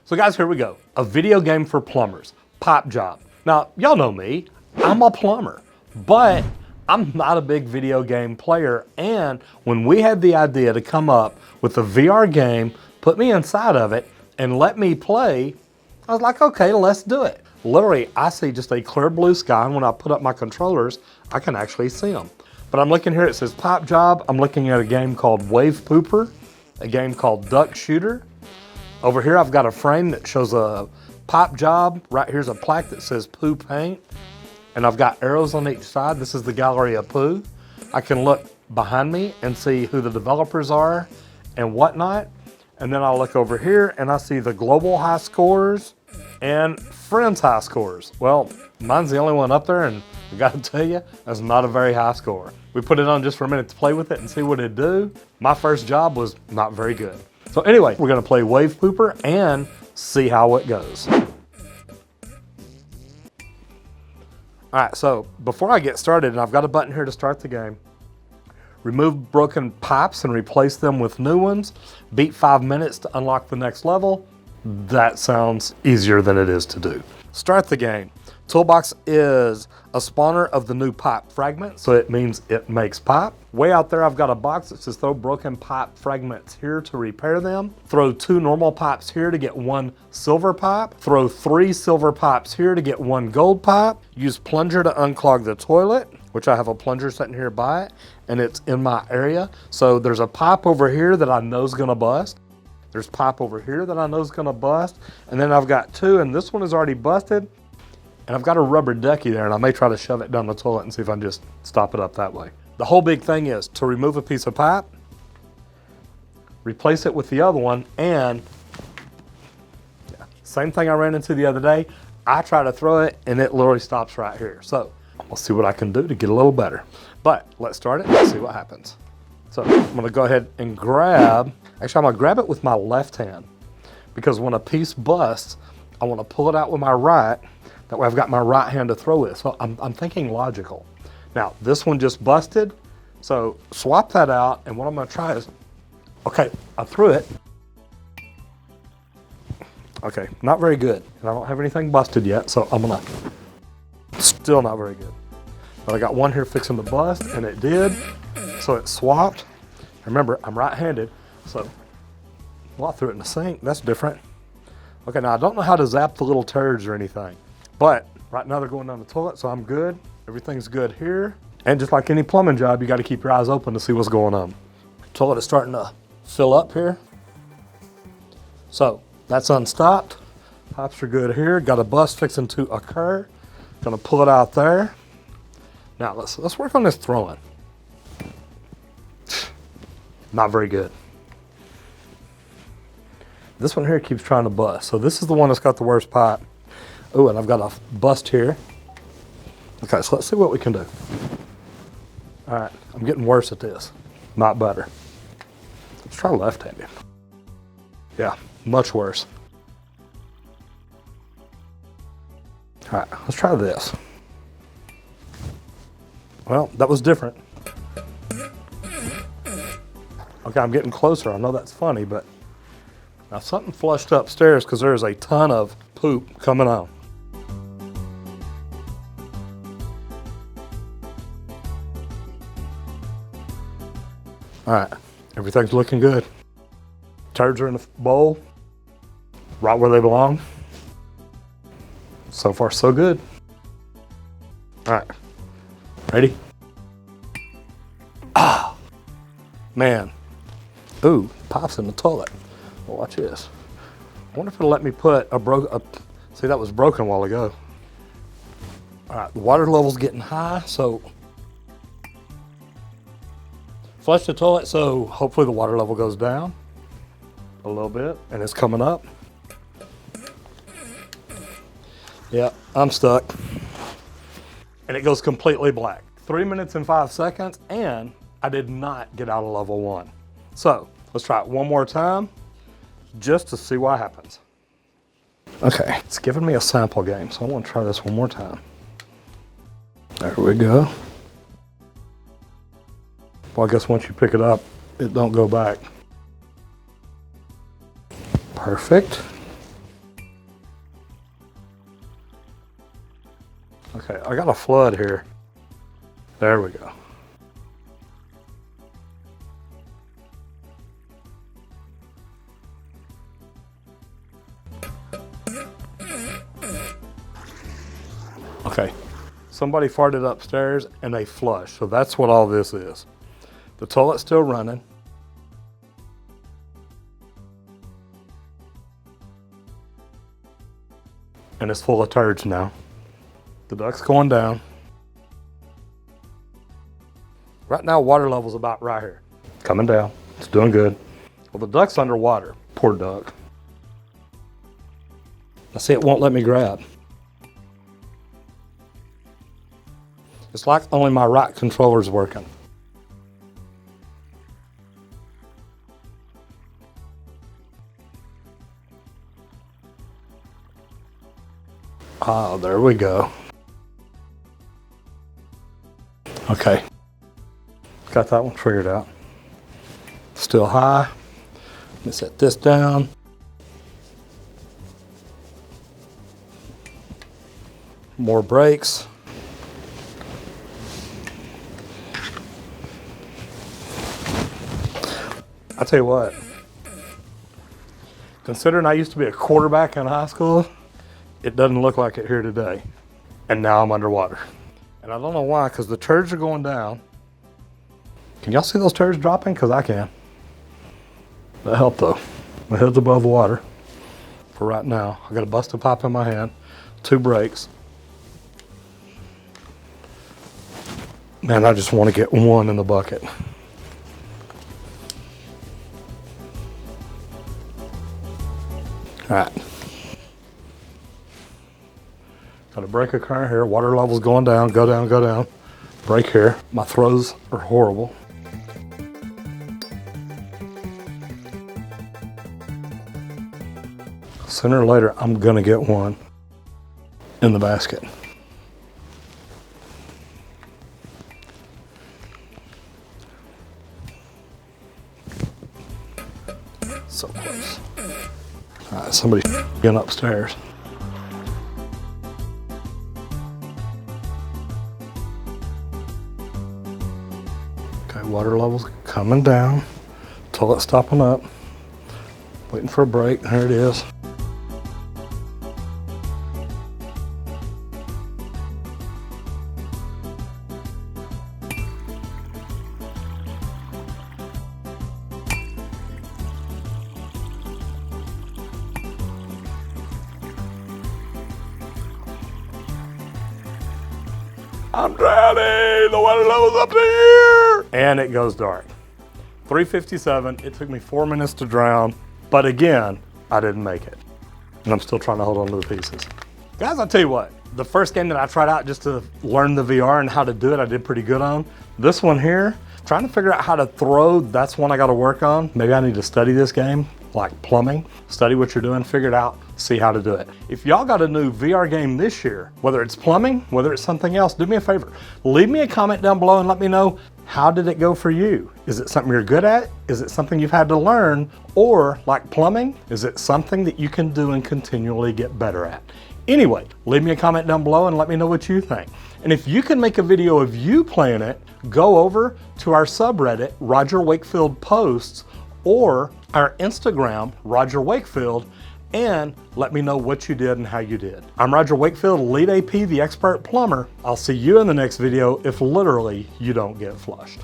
So guys, here we go. A video game for plumbers, Pipejob. Now, y'all know me, I'm a plumber, but I'm not a big video game player. And when we had the idea to come up with a VR game, put me inside of it and let me play, I was like, okay, let's do it. Literally, I see just a clear blue sky, and when I put up my controllers, I can actually see them. But I'm looking here, it says Pipejob. I'm looking at a game called Wakefield, a game called Duck Shooter. Over here, I've got a frame that shows a Pipejob. Right here's a plaque that says Poo Paint. And I've got arrows on each side. This is the gallery of poo. I can look behind me and see who the developers are and whatnot. And then I'll look over here and I see the global high scores and friends high scores. Well, mine's the only one up there, and I gotta tell you, that's not a very high score. We put it on just for a minute to play with it and see what it'd do. My first job was not very good. So anyway, we're gonna play Wave Pooper and see how it goes. All right, so before I get started, and I've got a button here to start the game, remove broken pipes and replace them with new ones. Beat 5 minutes to unlock the next level. That sounds easier than it is to do. Start the game. Toolbox is a spawner of the new pipe fragment, so it means it makes pipe. Way out there, I've got a box that says throw broken pipe fragments here to repair them. Throw 2 normal pipes here to get 1 silver pipe. Throw 3 silver pipes here to get 1 gold pipe. Use plunger to unclog the toilet, which I have a plunger sitting here by it, and it's in my area. So there's a pipe over here that I know is gonna bust. There's pipe over here that I know is gonna bust. And then I've got 2, and this one is already busted. And I've got a rubber ducky there, and I may try to shove it down the toilet and see if I can just stop it up that way. The whole big thing is to remove a piece of pipe, replace it with the other one, and same thing I ran into the other day. I try to throw it, and it literally stops right here. So we'll see what I can do to get a little better. But let's start it and see what happens. So I'm gonna go ahead and grab, actually I'm gonna grab it with my left hand, because when a piece busts, I wanna pull it out with my right. That way I've got my right hand to throw with. So I'm thinking logical. Now, this one just busted, so swap that out, and what I'm gonna try is, okay, I threw it. Okay, not very good. And I don't have anything busted yet, so I'm gonna, still not very good. But I got one here fixing to bust, and it did, so it swapped. Remember, I'm right-handed, so, well, I threw it in the sink, that's different. Okay, now I don't know how to zap the little turds or anything. But right now they're going down the toilet, so I'm good. Everything's good here. And just like any plumbing job, you got to keep your eyes open to see what's going on. Toilet is starting to fill up here. So that's unstopped. Pipes are good here. Got a bust fixing to occur. Gonna pull it out there. Now let's work on this throwing. Not very good. This one here keeps trying to bust. So this is the one that's got the worst pipe. Oh, and I've got a bust here. Okay, so let's see what we can do. All right, I'm getting worse at this, not better. Let's try left-handed. Yeah, much worse. All right, let's try this. Well, that was different. Okay, I'm getting closer. I know that's funny, but now something flushed upstairs because there's a ton of poop coming on. All right, everything's looking good. Turds are in the bowl, right where they belong. So far, so good. All right, ready? Ah, man. Ooh, pops in the toilet. Well, watch this. I wonder if it'll let me put see, that was broken a while ago. All right, the water level's getting high, so flush the toilet, so hopefully the water level goes down a little bit, and it's coming up. Yeah, I'm stuck. And it goes completely black. 3 minutes and 5 seconds, and I did not get out of level 1. So let's try it one more time, just to see what happens. Okay, it's giving me a sample game, so I want to try this one more time. There we go. Well, I guess once you pick it up, it don't go back. Perfect. Okay, I got a flood here. There we go. Okay, somebody farted upstairs and they flushed, so that's what all this is. The toilet's still running. And it's full of turds now. The duct's going down. Right now, water level's about right here. Coming down, it's doing good. Well, the duct's underwater, poor duck. I see it won't let me grab. It's like only my right controller's working. Oh, there we go. Okay, got that one figured out. Still high. Let me set this down. More brakes. I tell you what, considering I used to be a quarterback in high school, it doesn't look like it here today. And now I'm underwater. And I don't know why, because the turds are going down. Can y'all see those turds dropping? Because I can. That helped though. My head's above water for right now. I got a busted pipe in my hand, 2 brakes. Man, I just want to get one in the bucket. All right. Got a brake occurring here. Water level's going down, go down, go down. Brake here. My throws are horrible. Sooner or later, I'm gonna get one in the basket. So close. All right, somebody getting upstairs. Okay, water levels coming down. Toilet stopping up. Waiting for a break. There it is. I'm drowning, the water level's up to here. And it goes dark. 3:57, it took me 4 minutes to drown, but again, I didn't make it. And I'm still trying to hold on to the pieces. Guys, I'll tell you what, the first game that I tried out just to learn the VR and how to do it, I did pretty good on. This one here, trying to figure out how to throw, that's one I gotta work on. Maybe I need to study this game, like plumbing. Study what you're doing, figure it out, see how to do it. If y'all got a new VR game this year, whether it's plumbing, whether it's something else, do me a favor. Leave me a comment down below and let me know, how did it go for you? Is it something you're good at? Is it something you've had to learn? Or like plumbing, is it something that you can do and continually get better at? Anyway, leave me a comment down below and let me know what you think. And if you can make a video of you playing it, go over to our subreddit, Roger Wakefield Posts, or our Instagram, Roger Wakefield, and let me know what you did and how you did. I'm Roger Wakefield, Lead AP, the Expert Plumber. I'll see you in the next video if literally you don't get flushed.